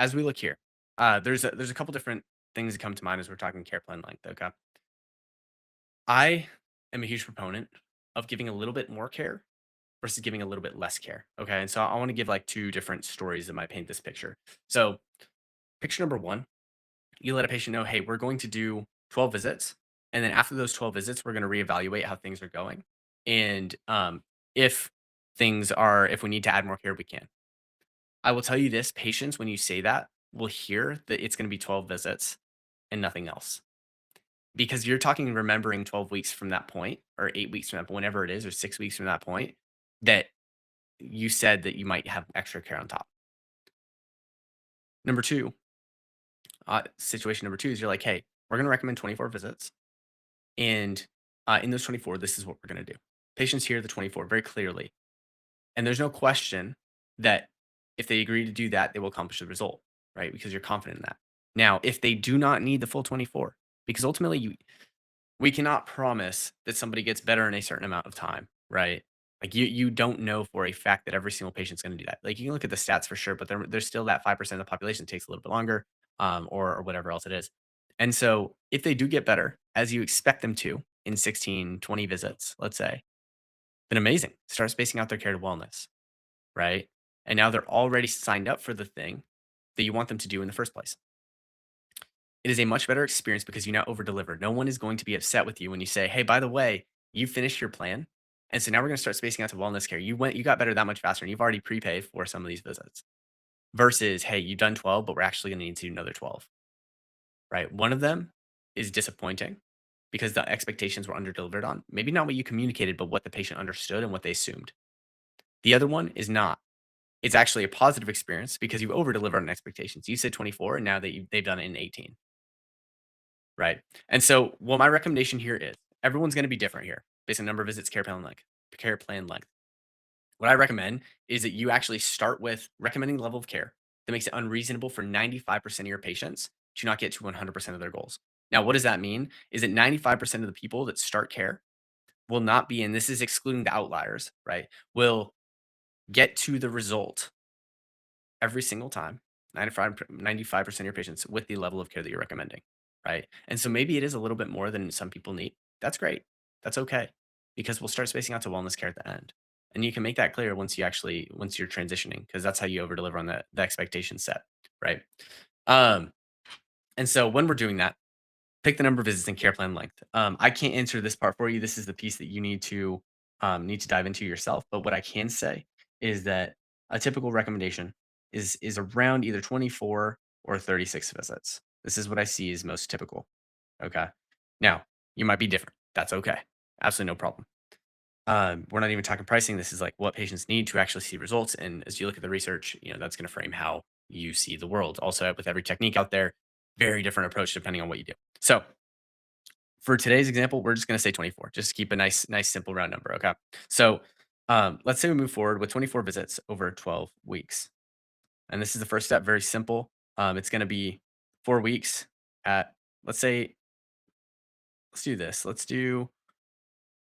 as we look here, there's a couple different things that come to mind as we're talking care plan length. Okay, I am a huge proponent of giving a little bit more care versus giving a little bit less care. Okay, and so I want to give like two different stories that might paint this picture. So picture number one, you let a patient know, hey, we're going to do 12 visits, and then after those 12 visits, we're going to reevaluate how things are going, and if if we need to add more care, we can. I will tell you this, patients, when you say that, will hear that it's gonna be 12 visits and nothing else. Because you're talking remembering 12 weeks from that point, or 8 weeks from that whenever it is, or 6 weeks from that point, that you said that you might have extra care on top. Number 2, situation number 2 is you're like, "Hey, we're gonna recommend 24 visits, and, in those 24, this is what we're gonna do." Patients hear the 24 very clearly, and there's no question that if they agree to do that, they will accomplish the result, right? Because you're confident in that. Now, if they do not need the full 24, because ultimately we cannot promise that somebody gets better in a certain amount of time, right? Like you don't know for a fact that every single patient's going to do that. Like you can look at the stats for sure, but there's still that 5% of the population takes a little bit longer, or whatever else it is. And so if they do get better as you expect them to in 16, 20 visits, let's say, then amazing. Start spacing out their care to wellness, right? And now they're already signed up for the thing that you want them to do in the first place. It is a much better experience because you now over deliver. No one is going to be upset with you when you say, "Hey, by the way, you finished your plan. And so now we're going to start spacing out to wellness care. You got better that much faster and you've already prepaid for some of these visits." Versus, "Hey, you've done 12, but we're actually going to need to do another 12." Right? One of them is disappointing because the expectations were under delivered on. Maybe not what you communicated, but what the patient understood and what they assumed. The other one is not. It's actually a positive experience because you over delivered on expectations. You said 24 and now they've done it in 18. Right. And so what my recommendation here is everyone's going to be different here based on number of visits, care plan length. What I recommend is that you actually start with recommending the level of care that makes it unreasonable for 95% of your patients to not get to 100% of their goals. Now, what does that mean? Is that 95% of the people that start care will not be, and this is excluding the outliers, right? Will get to the result every single time, 95% of your patients with the level of care that you're recommending, right? And so maybe it is a little bit more than some people need. That's great. That's okay because we'll start spacing out to wellness care at the end. And you can make that clear once you're transitioning because that's how you over deliver on the expectation set, right? Um, and so when we're doing that, pick the number of visits and care plan length. I can't answer this part for you. This is the piece that you need to dive into yourself. But what I can say is that a typical recommendation is around either 24 or 36 visits. This is what I see as most typical. Okay. Now you might be different. That's okay. Absolutely no problem. We're not even talking pricing. This is like what patients need to actually see results. And as you look at the research, that's going to frame how you see the world. Also, with every technique out there, very different approach depending on what you do. So for today's example, we're just going to say 24. Just keep a nice, simple round number. Okay. So let's say we move forward with 24 visits over 12 weeks. And this is the first step. Very simple. It's going to be 4 weeks at, let's say, let's do this. Let's do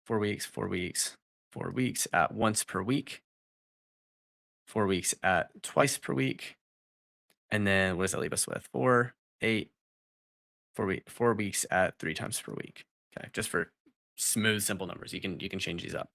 4 weeks, 4 weeks, 4 weeks at once per week, 4 weeks at twice per week. And then what does that leave us with? 4, 8, 4 weeks at 3 times per week. Okay. Just for smooth, simple numbers. You can change these up.